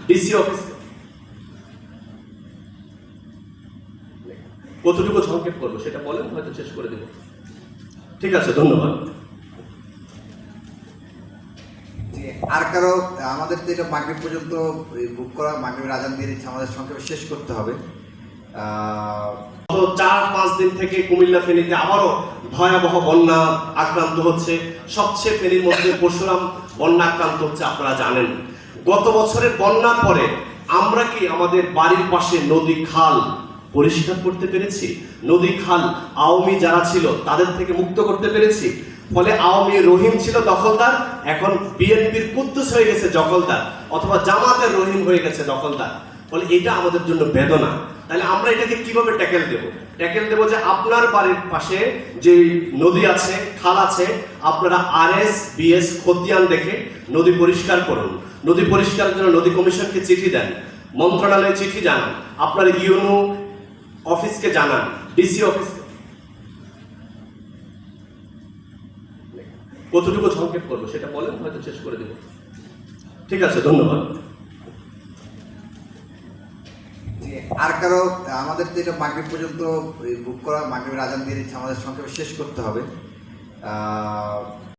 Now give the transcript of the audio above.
DC office কতটুকু সংক্ষেপ করবো সেটা বলেন, হয়তো শেষ করে দেব। ঠিক আছে, ধন্যবাদ। আর কারো আমাদের তো এটা মাগরিব পর্যন্ত বুক করা, মাগরিবের আজান দিয়ে দিচ্ছে, আমাদের সংক্ষেপে শেষ করতে হবে। গত 4-5 দিন থেকে কুমিল্লা ফেনীতে আবারও ভয়াবহ বন্যা আক্রান্ত হচ্ছে। সবচেয়ে ফেনীর মধ্যে পরশুরাম বন্যা আক্রান্ত হচ্ছে, আপনারা জানেন। গত বছরের বন্যার পরে আমরা কি আমাদের বাড়ির পাশে নদী খাল পরিষ্কার করতে পেরেছি? নদী খাল আওয়ামী যারা ছিল তাদের থেকে মুক্ত করতে পেরেছি? ফলে আওয়ামী রহিম ছিল দখলদার, এখন বিএনপির কুদ্দুস হয়ে গেছে দখলদার, অথবা জামাতের রহিম হয়ে গেছে দখলদার। ফলে এটা আমাদের জন্য বেদনা। তাহলে আমরা এটাকে কিভাবে ট্যাকেল দেব? ট্যাকেল দেব যে আপনার বাড়ির পাশে যে নদী আছে, খাল আছে, আপনারা আরএস বিএস খতিয়ান দেখে নদী পরিষ্কার করুন। নদী পরিষ্কারের জন্য নদী কমিশনকে চিঠি দেন, মন্ত্রণালয়ে চিঠি জানান, আপনার ইউনো অফিসকে জানান, ডিসি অফিস। কতটুকু সংক্ষেপ করবো সেটা বলেন, হয়তো শেষ করে দেব। ঠিক আছে, ধন্যবাদ। আর কারো আমাদের তো এটা মাগরিব পর্যন্ত বুক করা, মাগরিবের আজান দিয়ে দিচ্ছে, আমাদের সংক্ষেপে শেষ করতে হবে।